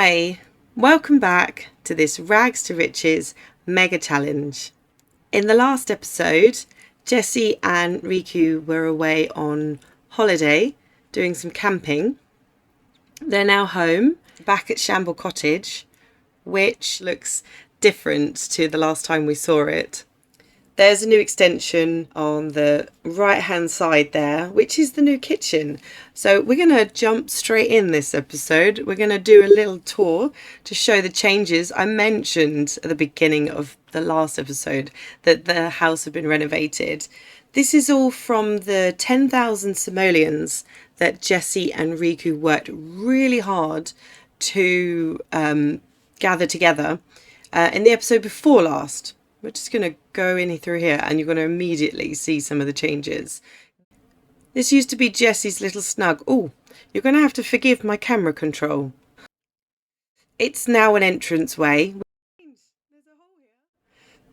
Hi, welcome back to this Rags to Riches mega challenge. In the last episode, Jessie and Riku were away on holiday doing some camping. They're now home, back at Shamble Cottage, which looks different to the last time we saw it. There's a new extension on the right hand side there, which is the new kitchen. So we're going to jump straight in this episode. We're going to do a little tour to show the changes. I mentioned at the beginning of the last episode that the house had been renovated. This is all from the 10,000 simoleons that Jessie and Riku worked really hard to gather together in the episode before last. We're just going to go in through here and you're going to immediately see some of the changes. This used to be Jessie's little snug. Oh, you're going to have to forgive my camera control. It's now an entranceway.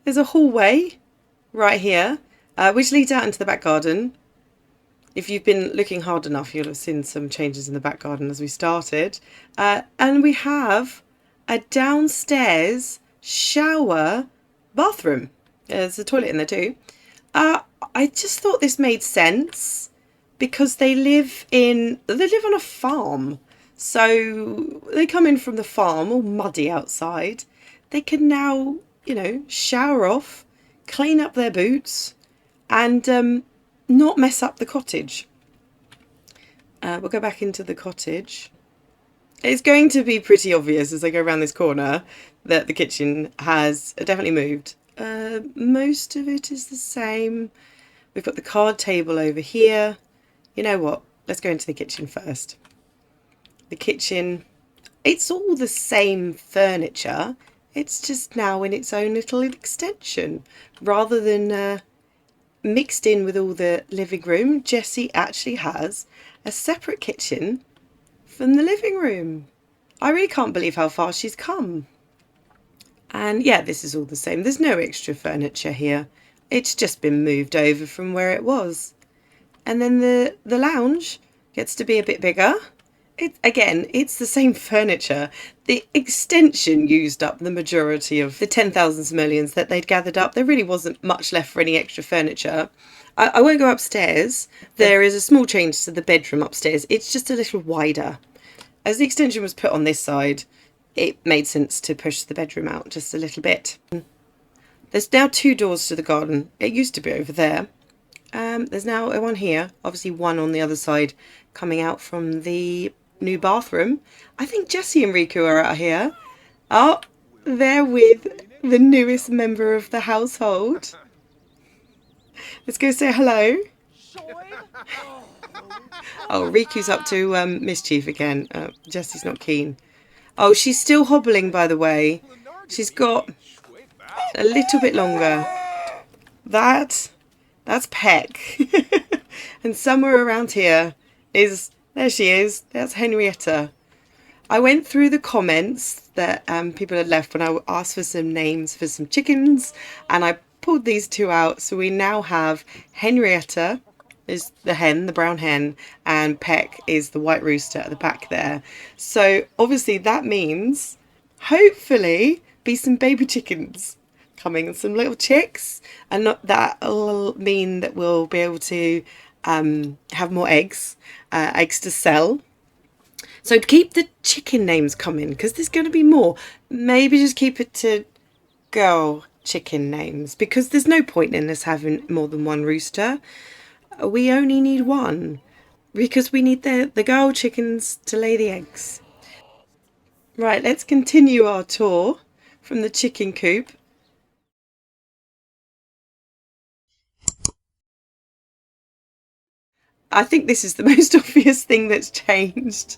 There's a hallway right here, which leads out into the back garden. If you've been looking hard enough, you'll have seen some changes in the back garden as we started. And we have a downstairs shower bathroom. There's a toilet in there too. I just thought this made sense because they live on a farm. So they come in from the farm all muddy outside. They can now, shower off, clean up their boots and not mess up the cottage. We'll go back into the cottage. It's going to be pretty obvious as I go around this corner that the kitchen has definitely moved. Most of it is the same. We've got the card table over here. You know what? Let's go into the kitchen first. The kitchen, it's all the same furniture. It's just now in its own little extension. Rather than mixed in with all the living room, Jessie actually has a separate kitchen from the living room. I really can't believe how far she's come. And yeah, this is all the same. There's no extra furniture here. It's just been moved over from where it was. And then the lounge gets to be a bit bigger. It's the same furniture. The extension used up the majority of the 10,000 simoleons that they'd gathered up. There really wasn't much left for any extra furniture. I won't go upstairs. There is a small change to the bedroom upstairs. It's just a little wider. As the extension was put on this side, it made sense to push the bedroom out just a little bit. There's now 2 doors to the garden. It used to be over there. There's now one here, obviously one on the other side coming out from the new bathroom. I think Jessie and Riku are out here. Oh, they're with the newest member of the household. Let's go say hello. Oh, Riku's up to mischief again. Jessie's not keen. Oh, she's still hobbling, by the way. She's got a little bit longer. That's Peck. And somewhere around here there she is. That's Henrietta. I went through the comments that people had left when I asked for some names for some chickens, and I pulled these 2 out. So we now have Henrietta is the hen, the brown hen, and Peck is the white rooster at the back there. So obviously that means hopefully be some baby chickens coming, some little chicks, and that'll mean that we'll be able to have more eggs to sell. So keep the chicken names coming because there's going to be more. Maybe just keep it to girl chicken names because there's no point in us having more than one rooster. We only need one because we need the girl chickens to lay the eggs. Right, let's continue our tour from the chicken coop. I think this is the most obvious thing that's changed.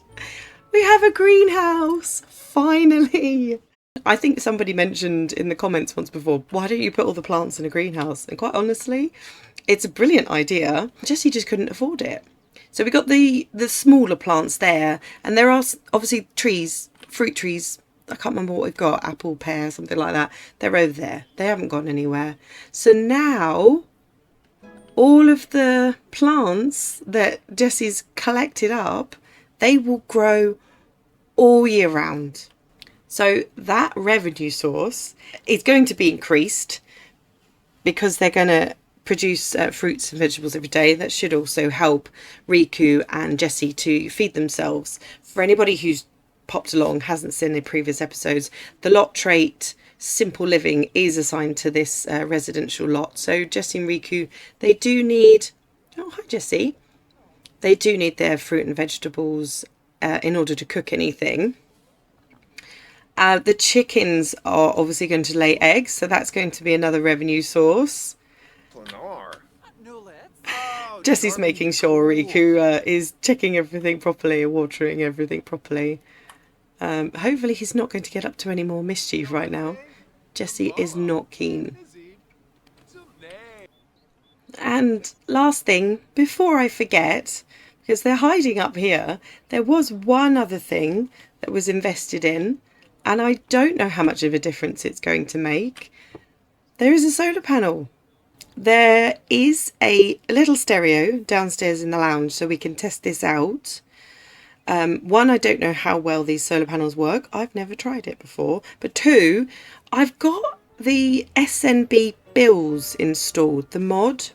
We have a greenhouse, finally. I think somebody mentioned in the comments once before, why don't you put all the plants in a greenhouse? And quite honestly, it's a brilliant idea. Jessie just couldn't afford it. So we got the smaller plants there, and there are obviously trees, fruit trees. I can't remember what we've got, apple, pear, something like that. They're over there. They haven't gone anywhere. So now all of the plants that Jessie's collected up, they will grow all year round. So that revenue source is going to be increased because they're going to produce fruits and vegetables every day. That should also help Riku and Jessie to feed themselves. For anybody who's popped along, hasn't seen the previous episodes, the lot trait Simple Living is assigned to this residential lot. So Jessie and Riku, they do need... Oh, hi Jessie. They do need their fruit and vegetables in order to cook anything. The chickens are obviously going to lay eggs, so that's going to be another revenue source. Jessie's making sure Riku is checking everything properly, watering everything properly. Hopefully he's not going to get up to any more mischief right now. Jessie is not keen. And last thing, before I forget, because they're hiding up here, there was one other thing that was invested in, and I don't know how much of a difference it's going to make. There is a solar panel. There is a little stereo downstairs in the lounge, so we can test this out. One, I don't know how well these solar panels work. I've never tried it before. But two, I've got the SNB bills installed, the mod.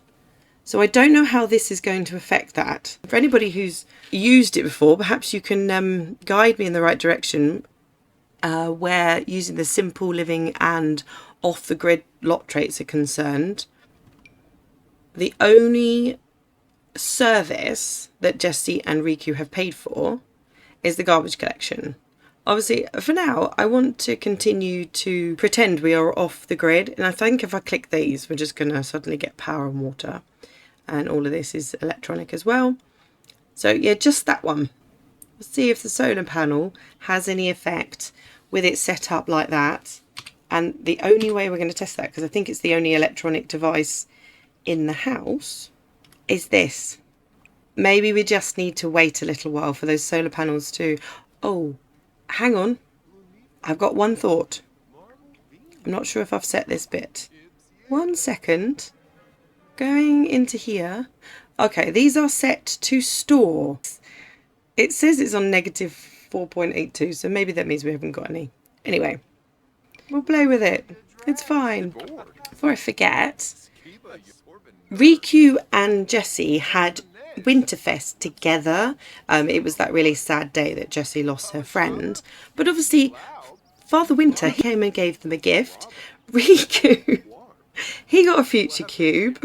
So I don't know how this is going to affect that. For anybody who's used it before, perhaps you can guide me in the right direction where using the Simple Living and off-the-grid lot traits are concerned. The only service that Jessie and Riku have paid for is the garbage collection. Obviously, for now, I want to continue to pretend we are off the grid. And I think if I click these, we're just going to suddenly get power and water. And all of this is electronic as well. So yeah, just that one. Let's see if the solar panel has any effect with it set up like that. And the only way we're going to test that, because I think it's the only electronic device in the house, is this. Maybe we just need to wait a little while for those solar panels to... Oh, hang on. I've got one thought. I'm not sure if I've set this bit. 1 second. Going into here. Okay, these are set to store. It says it's on negative 4.82, so maybe that means we haven't got any. Anyway, we'll play with it. It's fine. Before I forget, Riku and Jessie had Winterfest together. It was that really sad day that Jessie lost her friend. But obviously, Father Winter came and gave them a gift. Riku, he got a future cube.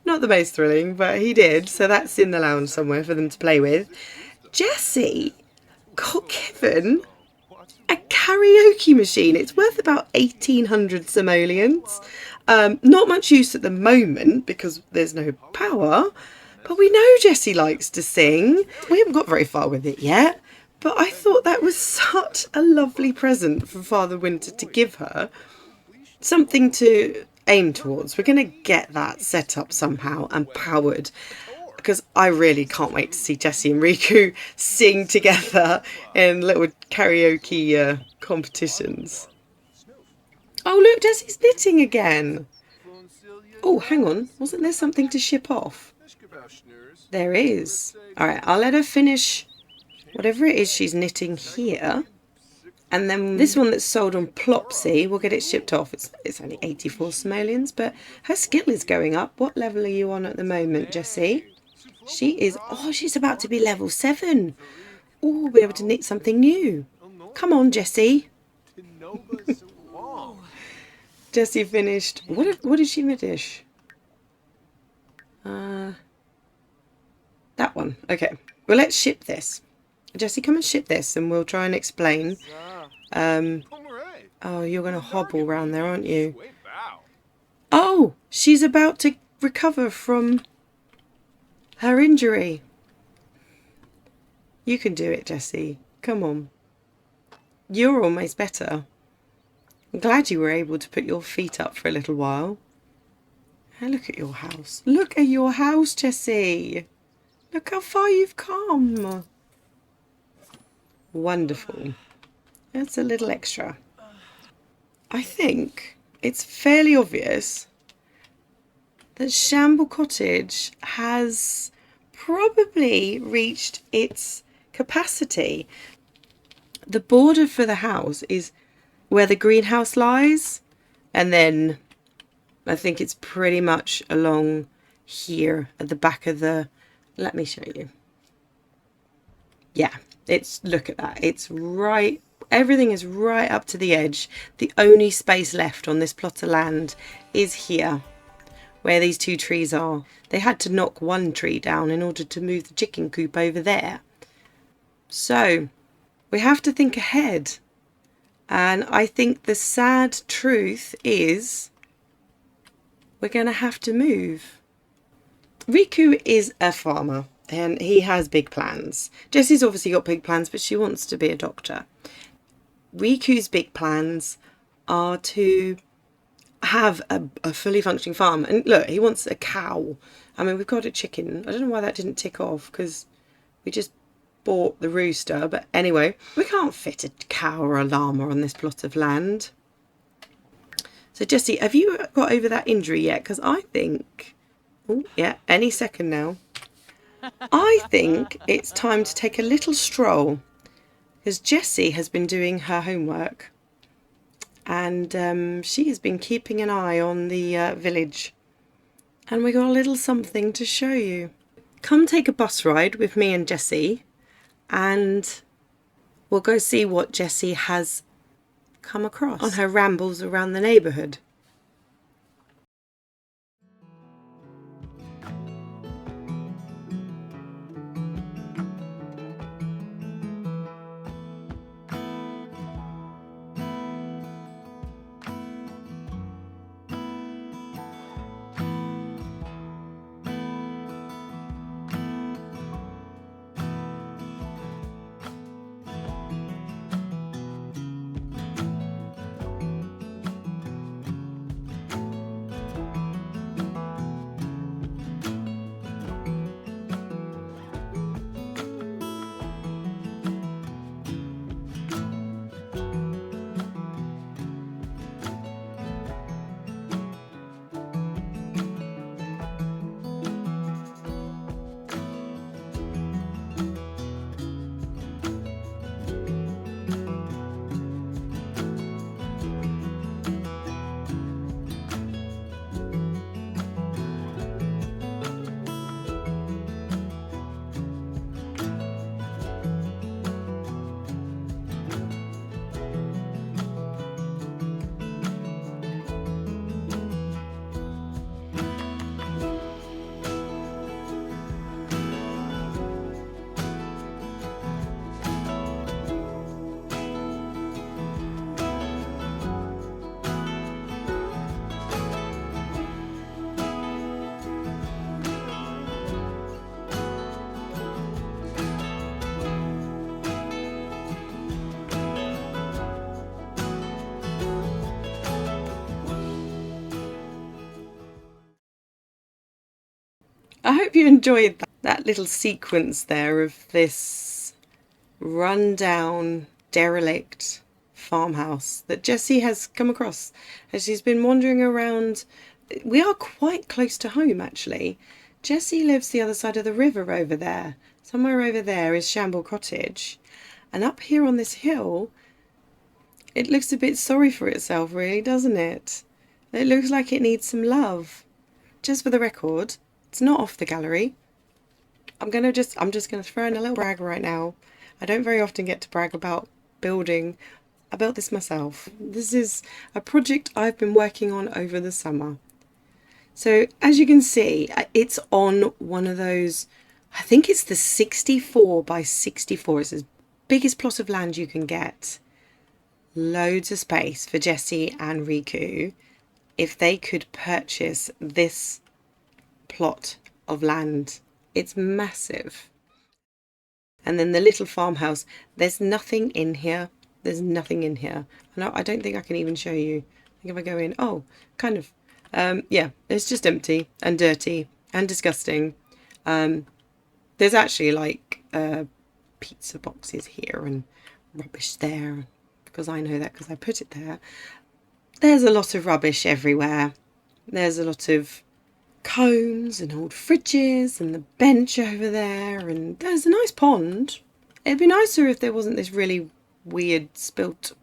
Not the most thrilling, but he did. So that's in the lounge somewhere for them to play with. Jessie got given a karaoke machine. It's worth about 1,800 simoleons. Not much use at the moment because there's no power. But we know Jessie likes to sing. We haven't got very far with it yet. But I thought that was such a lovely present for Father Winter to give her. Something to aim towards. We're going to get that set up somehow and powered, because I really can't wait to see Jessie and Riku sing together in little karaoke competitions. Oh look, Jessie's knitting again. Oh, hang on, wasn't there something to ship off? There is. Alright, I'll let her finish whatever it is she's knitting here. And then this one that's sold on Plopsy, we'll get it shipped off. It's only 84 simoleons, but her skill is going up. What level are you on at the moment, Jessie? She is... Oh, she's about to be level 7. Oh, we'll be able to knit something new. Come on, Jessie. Jessie finished... What did she finish? That one. Okay. Well, let's ship this. Jessie, come and ship this and we'll try and explain. Oh, you're going to hobble around there, aren't you? Oh, she's about to recover from her injury. You can do it, Jessie. Come on. You're almost better. I'm glad you were able to put your feet up for a little while. And look at your house. Look at your house, Jessie. Look how far you've come. Wonderful. That's a little extra. I think it's fairly obvious that Shamble Cottage has probably reached its capacity. The border for the house is where the greenhouse lies, and then I think it's pretty much along here at the back of the... Let me show you. Yeah, look at that. It's right, everything is right up to the edge. The only space left on this plot of land is here, where these 2 trees are. They had to knock 1 tree down in order to move the chicken coop over there. So we have to think ahead. And I think the sad truth is we're going to have to move. Riku is a farmer and he has big plans. Jessie's obviously got big plans, but she wants to be a doctor. Riku's big plans are to have a fully functioning farm. And look, he wants a cow. I mean, we've got a chicken. I don't know why that didn't tick off, because we just bought the rooster. But anyway, we can't fit a cow or a llama on this plot of land. So Jessie, have you got over that injury yet? Because I think... Oh, yeah, any second now. I think it's time to take a little stroll, because Jessie has been doing her homework, and she has been keeping an eye on the village, and we got a little something to show you. Come take a bus ride with me and Jessie, and we'll go see what Jessie has come across on her rambles around the neighbourhood. I hope you enjoyed that little sequence there of this run-down, derelict farmhouse that Jessie has come across as she's been wandering around. We are quite close to home, actually. Jessie lives the other side of the river over there. Somewhere over there is Shamble Cottage. And up here on this hill, it looks a bit sorry for itself, really, doesn't it? It looks like it needs some love. Just for the record, it's not off the gallery. I'm just going to throw in a little brag right now. I don't very often get to brag about building. I built this myself. This is a project I've been working on over the summer. So as you can see, it's on one of those, I think it's the 64 by 64. It's the biggest plot of land you can get. Loads of space for Jessie and Riku if they could purchase this plot of land. It's massive. And then the little farmhouse, there's nothing in here. There's nothing in here. No, I don't think I can even show you. I think if I go in, oh, kind of. Yeah, it's just empty and dirty and disgusting. There's actually like pizza boxes here and rubbish there, because I know that because I put it there. There's a lot of rubbish everywhere. There's a lot of combs and old fridges and the bench over there, and there's a nice pond. It'd be nicer if there wasn't this really weird spilt,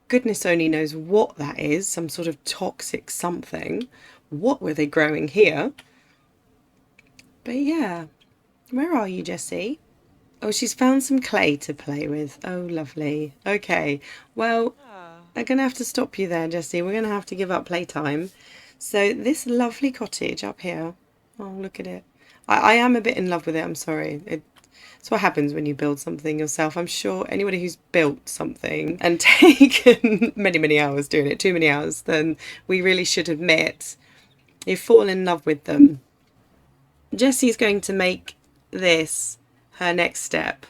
goodness only knows what that is, some sort of toxic something. What were they growing here? But yeah, where are you, Jessie? Oh, she's found some clay to play with. Oh, lovely. Okay, well, I'm going to have to stop you there, Jessie. We're going to have to give up playtime. So this lovely cottage up here, oh, look at it. I am a bit in love with it, I'm sorry. It's what happens when you build something yourself. I'm sure anybody who's built something and taken many, many hours doing it, too many hours, then we really should admit you've fallen in love with them. Jessie's going to make this her next step.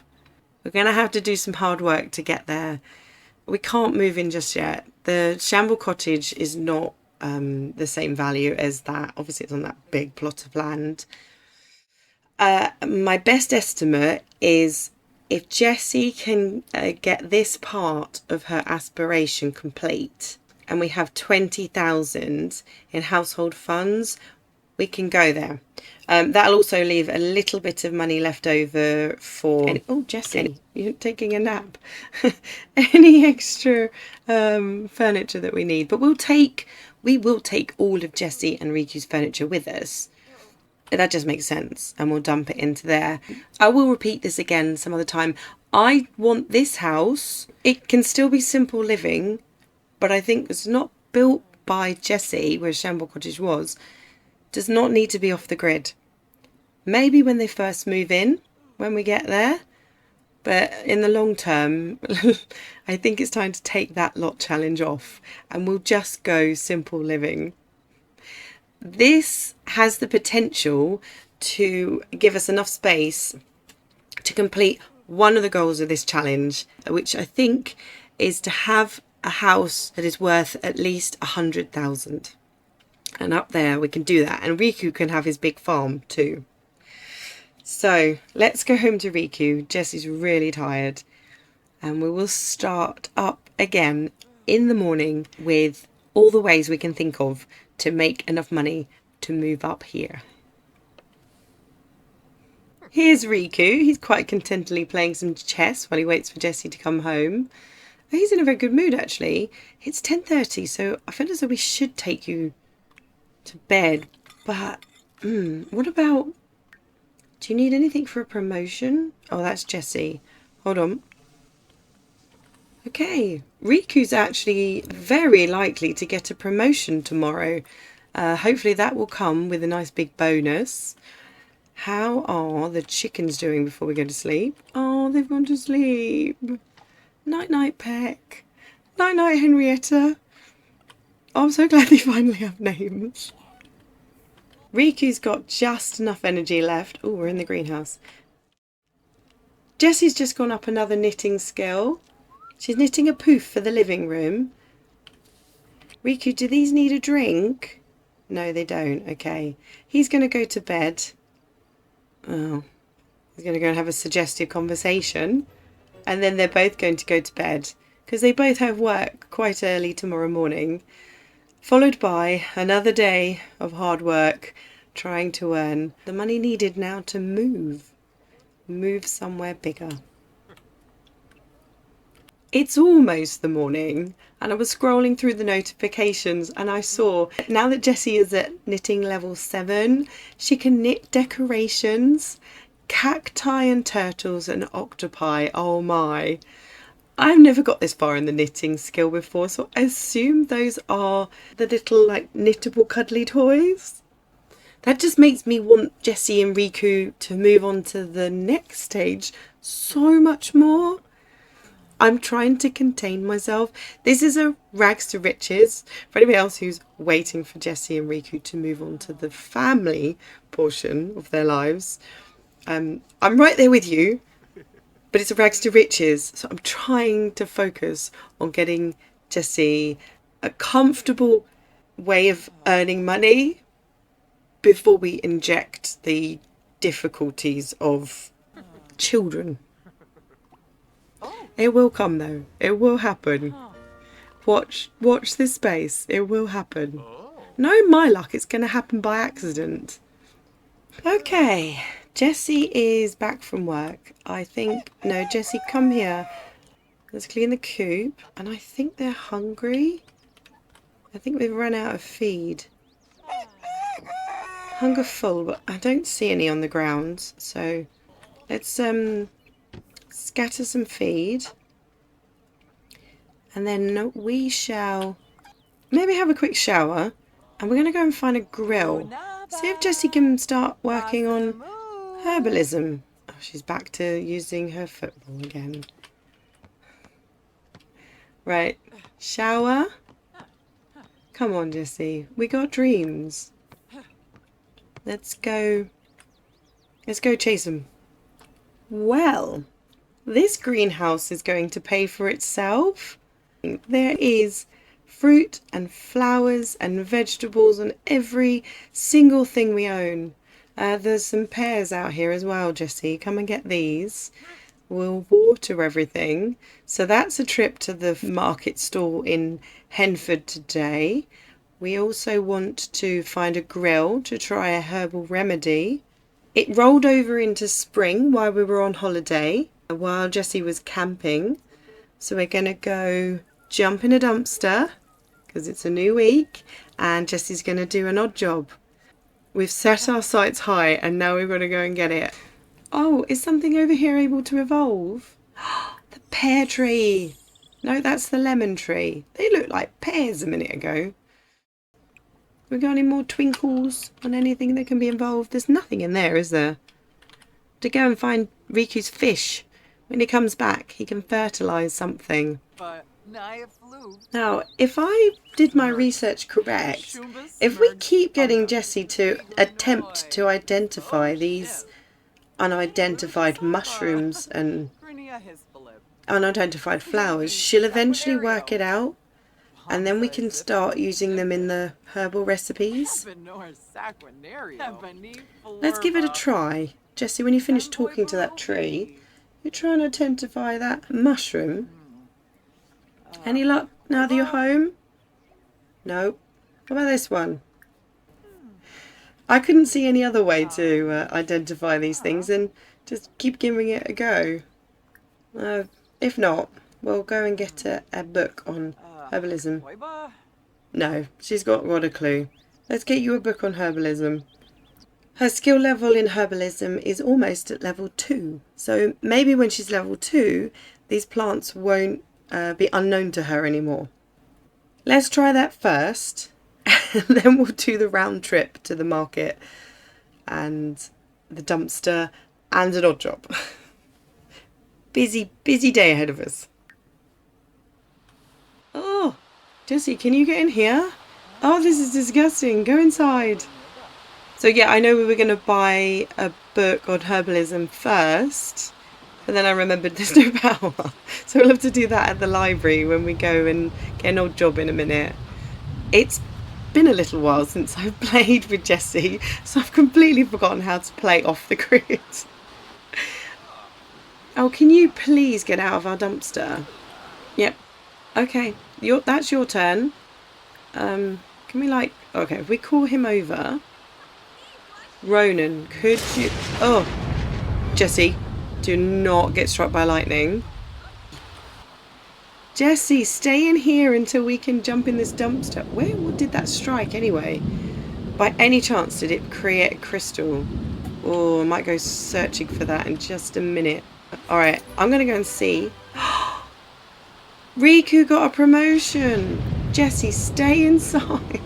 We're going to have to do some hard work to get there. We can't move in just yet. The Shamble Cottage is not the same value as that. Obviously, it's on that big plot of land. My best estimate is if Jessie can get this part of her aspiration complete and we have 20,000 in household funds, we can go there. That'll also leave a little bit of money left over for... Oh, Jessie, you're taking a nap. Any extra furniture that we need. But we will take all of Jessie and Riku's furniture with us. That just makes sense, and we'll dump it into there. I will repeat this again some other time. I want this house. It can still be simple living, but I think it's not built by Jessie, where Shamble Cottage was, does not need to be off the grid. Maybe when they first move in, when we get there, but in the long term, I think it's time to take that lot challenge off, and we'll just go simple living. This has the potential to give us enough space to complete one of the goals of this challenge, which I think is to have a house that is worth at least 100,000. And up there we can do that. And Riku can have his big farm too. So let's go home to Riku. Jessie's really tired. And we will start up again in the morning with all the ways we can think of to make enough money to move up here. Here's Riku. He's quite contentedly playing some chess while he waits for Jessie to come home. He's in a very good mood, actually. It's 10:30, so I feel as though we should take you to bed. But, what about... Do you need anything for a promotion? Oh, that's Jessie. Hold on. Okay, Riku's actually very likely to get a promotion tomorrow. Hopefully that will come with a nice big bonus. How are the chickens doing before we go to sleep? Oh, they've gone to sleep. Night-night, Peck. Night-night, Henrietta. Oh, I'm so glad they finally have names. Riku's got just enough energy left. Oh, we're in the greenhouse. Jessie's just gone up another knitting skill. She's knitting a poof for the living room. Riku, do these need a drink? No, they don't. Okay. He's going to go to bed. Oh. He's going to go and have a suggestive conversation. And then they're both going to go to bed. Because they both have work quite early tomorrow morning. Followed by another day of hard work trying to earn the money needed now to move. Move somewhere bigger. It's almost the morning and I was scrolling through the notifications and I saw now that Jessie is at knitting level 7, she can knit decorations, cacti and turtles and octopi. Oh my. I've never got this far in the knitting skill before, so I assume those are the little like knittable cuddly toys. That just makes me want Jessie and Riku to move on to the next stage so much more. I'm trying to contain myself. This is a rags to riches for anybody else who's waiting for Jessie and Riku to move on to the family portion of their lives. I'm right there with you, but it's a rags to riches. So I'm trying to focus on getting Jessie a comfortable way of earning money before we inject the difficulties of children. It will come though. It will happen. Watch this space. It will happen. No, my luck, it's going to happen by accident. Okay, Jessie is back from work. I think, no, Jessie, come here. Let's clean the coop. And I think they're hungry. I think we've run out of feed. Hunger full, but I don't see any on the ground. So let's scatter some feed. And then we shall maybe have a quick shower. And we're going to go and find a grill. See if Jessie can start working on herbalism. Oh, she's back to using her football again. Right, shower. Come on, Jessie. We got dreams. Let's go chase them. Well, this greenhouse is going to pay for itself. There is fruit and flowers and vegetables and every single thing we own. There's some pears out here as well, Jessie. Come and get these. We'll water everything. So that's a trip to the market stall in Henford today. We also want to find a grill to try a herbal remedy. It rolled over into spring while we were on holiday, while Jessie was camping. So we're going to go jump in a dumpster because it's a new week and Jessie's going to do an odd job. We've set our sights high and now we've got to go and get it. Oh, is something over here able to evolve? The pear tree. No, that's the lemon tree. They looked like pears a minute ago. We got any more twinkles on anything that can be involved? There's nothing in there, is there? To go and find Riku's fish. When he comes back, he can fertilise something. Now, if I did my research correct, if we keep getting Jessie to attempt to identify these unidentified mushrooms and unidentified flowers, she'll eventually work it out. And then we can start using them in the herbal recipes. Let's give it a try. Jessie, when you finish talking to that tree, you try and identify that mushroom. Any luck now that you're home? No. What about this one? I couldn't see any other way to identify these things and just keep giving it a go. If not, we'll go and get a book on herbalism. No, she's got a clue. Let's get you a book on herbalism. Her skill level in herbalism is almost at level 2. So maybe when she's level 2, these plants won't be unknown to her anymore. Let's try that first. And then we'll do the round trip to the market and the dumpster and an odd job. Busy day ahead of us. Oh, Jessie, can you get in here? Oh, this is disgusting. Go inside. So yeah, I know we were going to buy a book on herbalism first, but then I remembered there's no power. So we'll have to do that at the library when we go and get an odd job in a minute. It's been a little while since I've played with Jessie, so I've completely forgotten how to play off the grid. Oh, can you please get out of our dumpster? Yep. Okay, that's your turn. Can we okay, if we call him over. Ronan, could you... Oh, Jessie, do not get struck by lightning. Jessie, stay in here until we can jump in this dumpster. Where did that strike anyway? By any chance, did it create a crystal? Oh, I might go searching for that in just a minute. Alright, I'm going to go and see. Riku got a promotion. Jessie, stay inside.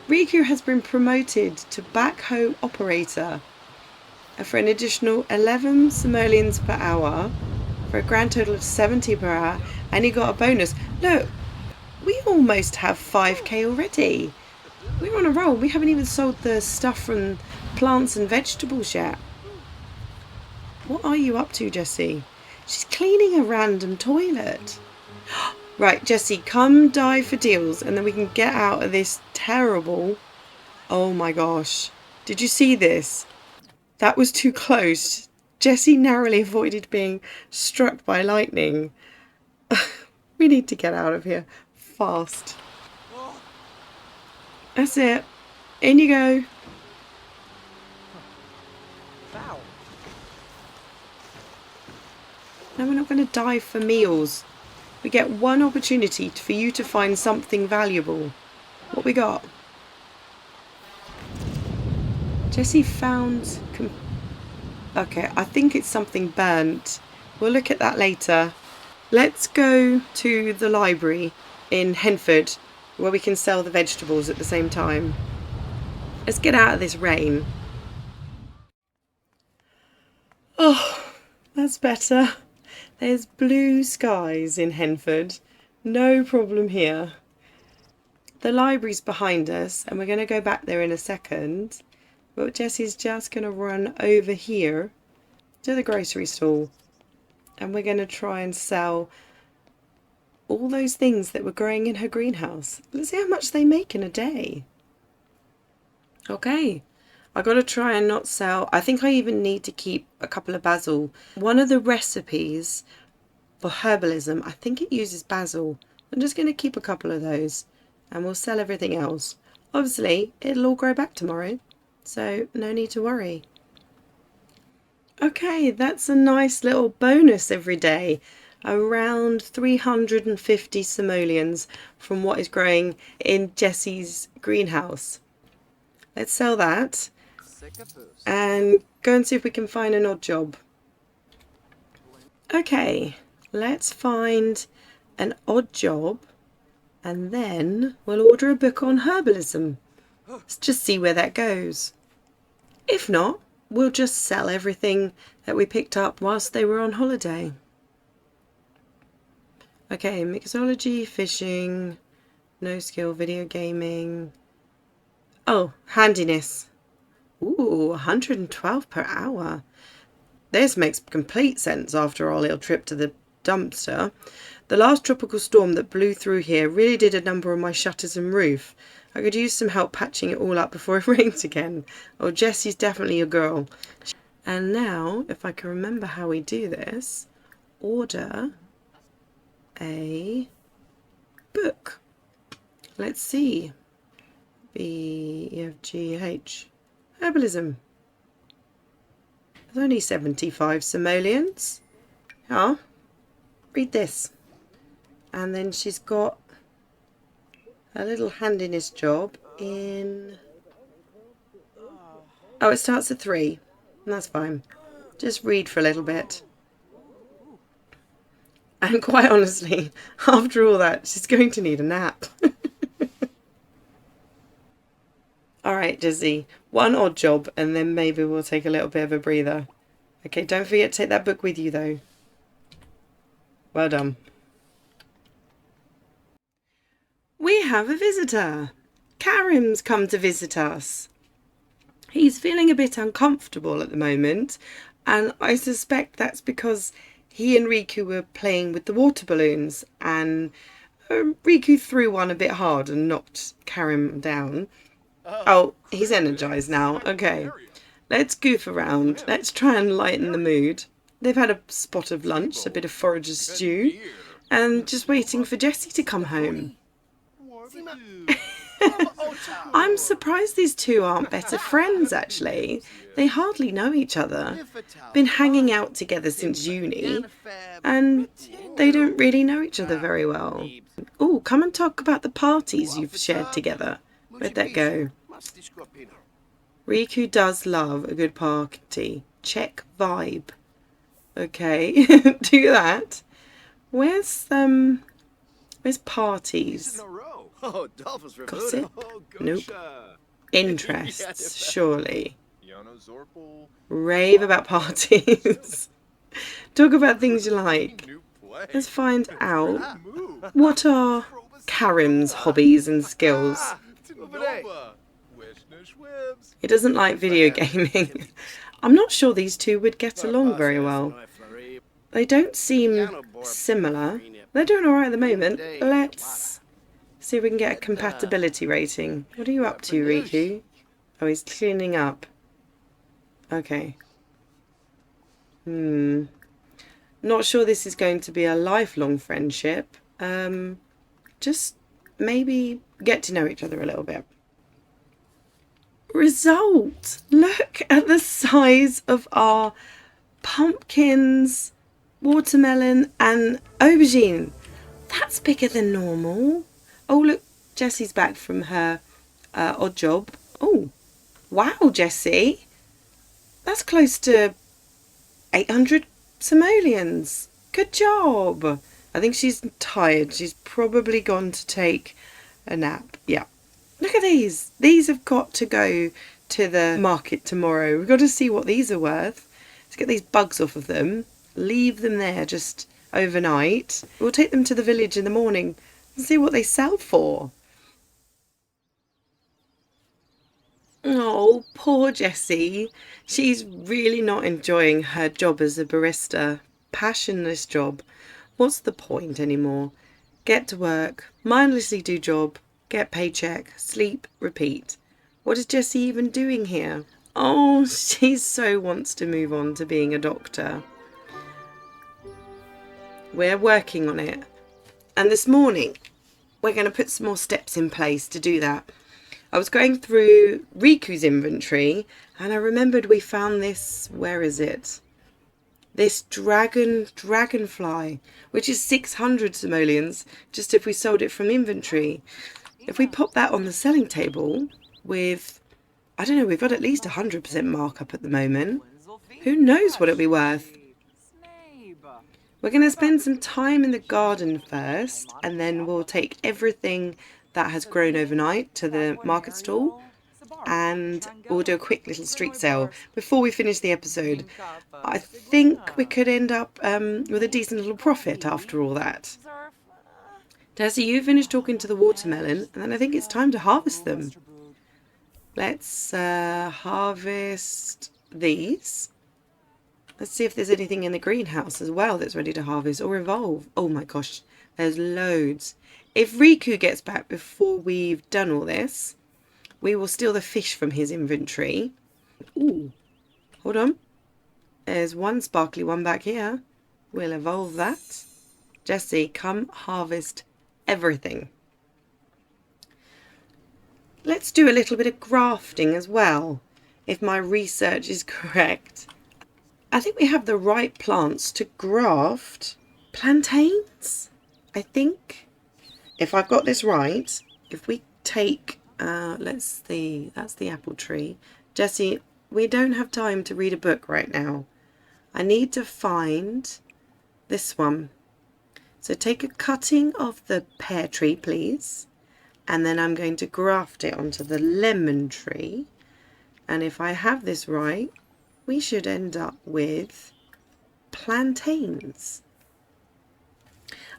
Riku has been promoted to backhoe operator for an additional 11 simoleons per hour for a grand total of 70 per hour, and he got a bonus. Look, we almost have 5k already. We're on a roll. We haven't even sold the stuff from plants and vegetables yet. What are you up to, Jessie? She's cleaning a random toilet. Right, Jessie, come dive for deals and then we can get out of this terrible... Oh my gosh. Did you see this? That was too close. Jessie narrowly avoided being struck by lightning. We need to get out of here fast. That's it. In you go. No, we're not going to dive for meals. We get one opportunity for you to find something valuable. What we got? Jessie found... Okay, I think it's something burnt. We'll look at that later. Let's go to the library in Henford, where we can sell the vegetables at the same time. Let's get out of this rain. Oh, that's better. There's blue skies in Henford. No problem here. The library's behind us, and we're going to go back there in a second. But Jessie's just going to run over here to the grocery store. And we're going to try and sell all those things that were growing in her greenhouse. Let's see how much they make in a day. Okay. I got to try and not sell. I think I even need to keep a couple of basil. One of the recipes for herbalism, I think it uses basil. I'm just going to keep a couple of those. And we'll sell everything else. Obviously, it'll all grow back tomorrow. So, no need to worry. Okay, that's a nice little bonus every day. Around 350 simoleons from what is growing in Jessie's greenhouse. Let's sell that. And go and see if we can find an odd job. Okay, let's find an odd job. And then we'll order a book on herbalism. Let's just see where that goes. If not, we'll just sell everything that we picked up whilst they were on holiday. Okay, mixology, fishing, no skill, video gaming. Oh, handiness. Ooh, 112 per hour. This makes complete sense after our little trip to the dumpster. The last tropical storm that blew through here really did a number on my shutters and roof. I could use some help patching it all up before it rains again. Oh, Jessie's definitely a girl. And now, if I can remember how we do this, order a book. Let's see. B-E-F-G-H. Herbalism. There's only 75 simoleons. Oh, read this. And then she's got a little handiness job in... Oh, it starts at 3. That's fine. Just read for a little bit. And quite honestly, after all that, she's going to need a nap. Alright, Jessie. One odd job, and then maybe we'll take a little bit of a breather. Okay, don't forget to take that book with you, though. Well done. We have a visitor. Karim's come to visit us. He's feeling a bit uncomfortable at the moment, and I suspect that's because he and Riku were playing with the water balloons, and Riku threw one a bit hard and knocked Karim down. Oh, he's energized now. Okay, let's goof around. Let's try and lighten the mood. They've had a spot of lunch, a bit of forager's stew, and just waiting for Jessie to come home. I'm surprised these two aren't better friends, actually. They hardly know each other. Been hanging out together since uni, and they don't really know each other very well. Oh, come and talk about the parties you've shared together. Where'd that go? Riku does love a good party. Check vibe. Okay, do that. Where's parties? Gossip? Nope. Interests, surely. Rave about parties. Talk about things you like. Let's find out what are Karim's hobbies and skills. He doesn't like video gaming. I'm not sure these two would get along very well. They don't seem similar. They're doing alright at the moment. Let's see if we can get a compatibility rating. What are you up to, Riku? Oh, he's cleaning up. Okay. Not sure this is going to be a lifelong friendship. Just maybe get to know each other a little bit. Result! Look at the size of our pumpkins watermelon and aubergine. That's bigger than normal. Oh, look, Jessie's back from her odd job. Oh, wow, Jessie. That's close to 800 simoleons. Good job. I think she's tired. She's probably gone to take a nap. Yeah. Look at these. These have got to go to the market tomorrow. We've got to see what these are worth. Let's get these bugs off of them. Leave them there just overnight. We'll take them to the village in the morning and see what they sell for. Oh, poor Jessie. She's really not enjoying her job as a barista. Passionless job. What's the point anymore? Get to work, mindlessly do job, get paycheck, sleep, repeat. What is Jessie even doing here? Oh, she so wants to move on to being a doctor. We're working on it. And this morning, we're going to put some more steps in place to do that. I was going through Riku's inventory and I remembered we found this, where is it? This dragonfly, which is 600 simoleons, just if we sold it from inventory. If we pop that on the selling table with, I don't know, we've got at least 100% markup at the moment. Who knows what it'll be worth? We're going to spend some time in the garden first, and then we'll take everything that has grown overnight to the market stall, and we'll do a quick little street sale before we finish the episode. I think we could end up with a decent little profit after all that. Darcy, you finished talking to the watermelon, and then I think it's time to harvest them. Let's harvest these. Let's see if there's anything in the greenhouse as well that's ready to harvest or evolve. Oh my gosh, there's loads. If Riku gets back before we've done all this, we will steal the fish from his inventory. Ooh, hold on. There's one sparkly one back here. We'll evolve that. Jessie, come harvest everything. Let's do a little bit of grafting as well, if my research is correct. I think we have the right plants to graft plantains, I think. If I've got this right, if we take, let's see, that's the apple tree. Jessie, we don't have time to read a book right now. I need to find this one. So take a cutting of the pear tree, please. And then I'm going to graft it onto the lemon tree. And if I have this right, we should end up with plantains.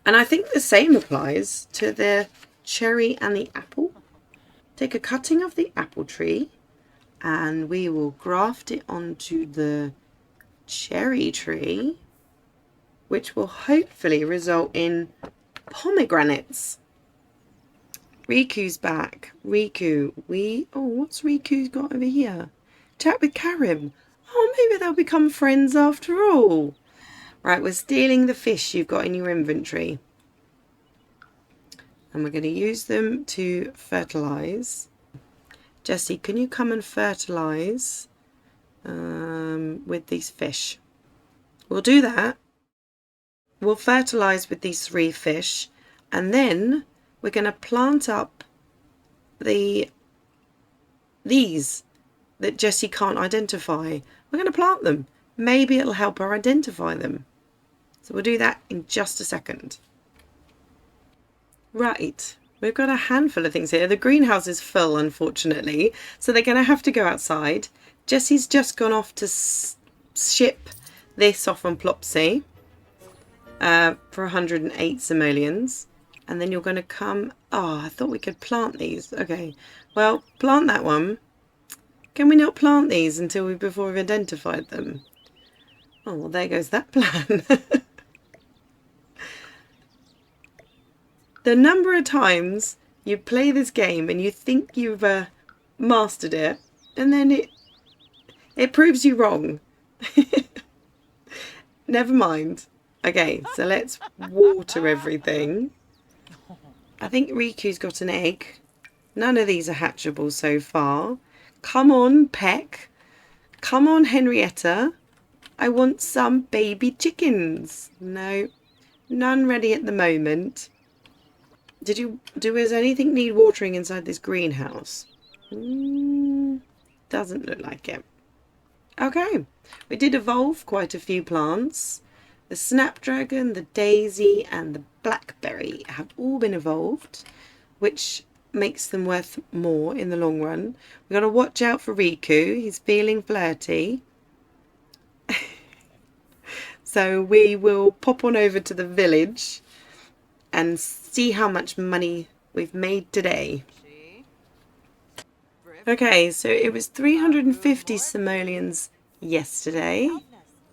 And I think the same applies to the cherry and the apple. Take a cutting of the apple tree and we will graft it onto the cherry tree, which will hopefully result in pomegranates. Riku's back. Riku, what's Riku's got over here? Chat with Karim. Oh, maybe they'll become friends after all. Right, we're stealing the fish you've got in your inventory. And we're going to use them to fertilise. Jessie, can you come and fertilise with these fish? We'll do that. We'll fertilise with these 3 fish. And then we're going to plant up these that Jessie can't identify. We're going to plant them. Maybe it'll help her identify them. So we'll do that in just a second. Right, we've got a handful of things here. The greenhouse is full, unfortunately, so they're going to have to go outside. Jessie's just gone off to ship this off on Plopsy for 108 simoleons. And then you're going to come... Oh, I thought we could plant these. Okay, well, plant that one. Can we not plant these before we've identified them? Oh, well, there goes that plan. The number of times you play this game and you think you've mastered it, and then it proves you wrong. Never mind. Okay, so let's water everything. I think Riku's got an egg. None of these are hatchable so far. Come on, Peck. Come on, Henrietta. I want some baby chickens. No, none ready at the moment. Does anything need watering inside this greenhouse? Doesn't look like it. Okay, we did evolve quite a few plants. The snapdragon, the daisy, and the blackberry have all been evolved, which makes them worth more in the long run. We've got to watch out for Riku. He's feeling flirty. So we will pop on over to the village and see how much money we've made today. Okay, so it was 350 simoleons yesterday,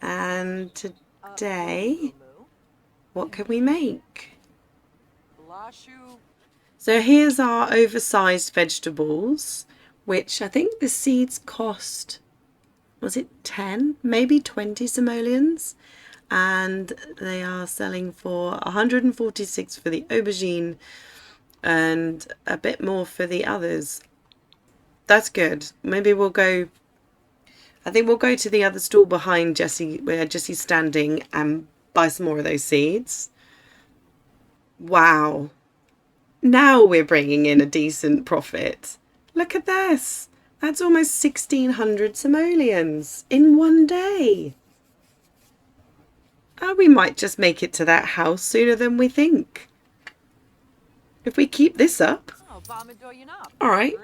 and today, what can we make? So here's our oversized vegetables, which I think the seeds cost, was it 10, maybe 20 simoleons? And they are selling for 146 for the aubergine and a bit more for the others. That's good. Maybe we'll go, I think we'll go to the other stall behind Jessie, where Jessie's standing, and buy some more of those seeds. Wow. Now we're bringing in a decent profit. Look at this. That's almost 1,600 simoleons in one day. Oh, we might just make it to that house sooner than we think. If we keep this up. Alright.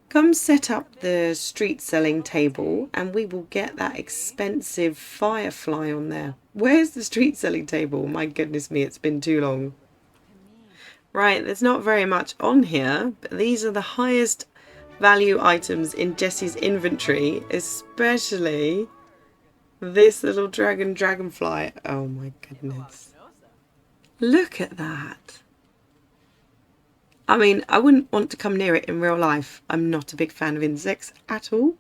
Come set up the street selling table and we will get that expensive firefly on there. Where's the street selling table? My goodness me, it's been too long. Right, there's not very much on here, but these are the highest value items in Jessie's inventory, especially this little dragonfly. Oh my goodness. Look at that. I mean, I wouldn't want to come near it in real life. I'm not a big fan of insects at all.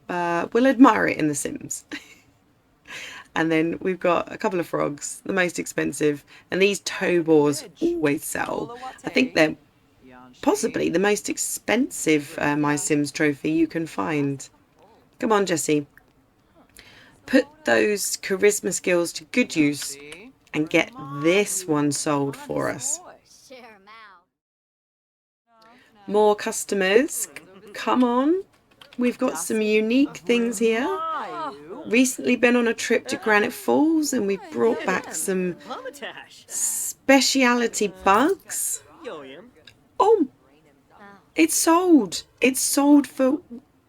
We'll admire it in The Sims. And then we've got a couple of frogs, the most expensive. And these tow boars always sell. I think they're possibly the most expensive My Sims trophy you can find. Come on, Jessie. Put those charisma skills to good use and get this one sold for us. More customers. Come on. We've got some unique things here. Recently been on a trip to Granite Falls and we've brought back some speciality bugs. Oh, it's sold. It's sold for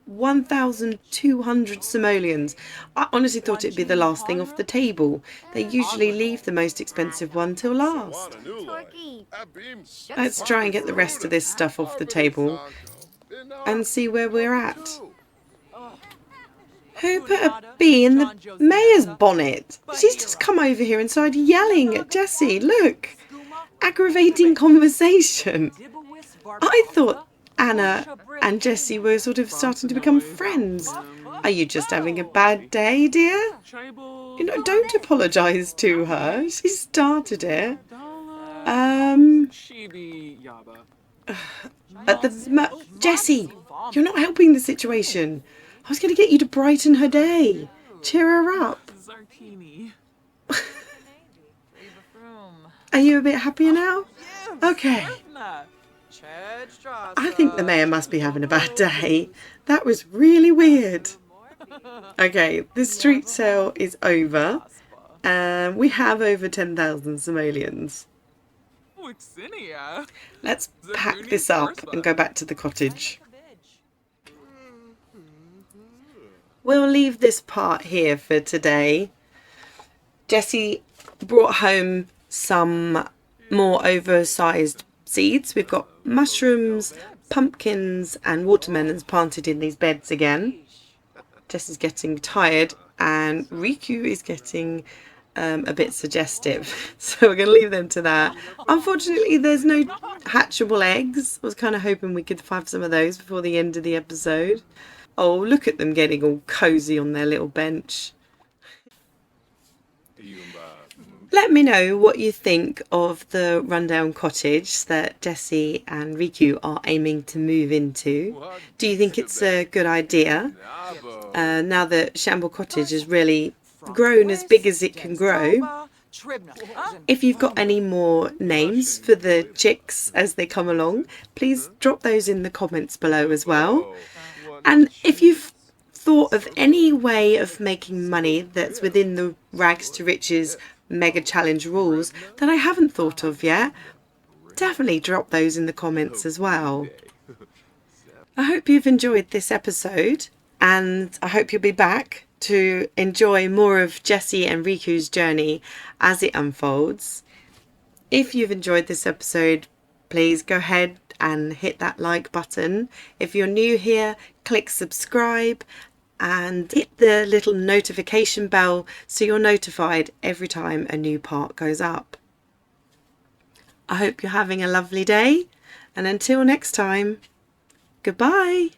1,200 simoleons. I honestly thought it'd be the last thing off the table. They usually leave the most expensive one till last. Let's try and get the rest of this stuff off the table and see where we're at. Who put a bee in the mayor's bonnet? She's just come over here and started yelling at Jessie. Look, aggravating conversation. I thought Anna and Jessie were sort of starting to become friends. Are you just having a bad day, dear? You know, don't apologise to her. She started it. Jessie, you're not helping the situation. I was going to get you to brighten her day. Cheer her up. Are you a bit happier now? Okay. I think the mayor must be having a bad day. That was really weird. Okay, the street sale is over. And we have over 10,000 simoleons. Let's pack this up and go back to the cottage. We'll leave this part here for today. Jessie brought home some more oversized seeds. We've got mushrooms, pumpkins and watermelons planted in these beds again. Jessie's getting tired and Riku is getting a bit suggestive. So we're going to leave them to that. Unfortunately, there's no hatchable eggs. I was kind of hoping we could have some of those before the end of the episode. Oh, look at them getting all cozy on their little bench. Let me know what you think of the rundown cottage that Jessie and Riku are aiming to move into. Do you think it's a good idea? Now that Shamble Cottage has really grown as big as it can grow. If you've got any more names for the chicks as they come along, please drop those in the comments below as well. And if you've thought of any way of making money that's within the Rags to Riches Mega Challenge rules that I haven't thought of yet, definitely drop those in the comments as well. I hope you've enjoyed this episode, and I hope you'll be back to enjoy more of Jessie and Riku's journey as it unfolds. If you've enjoyed this episode, please go ahead and hit that like button. If you're new here, click subscribe and hit the little notification bell so you're notified every time a new part goes up. I hope you're having a lovely day, and until next time, goodbye.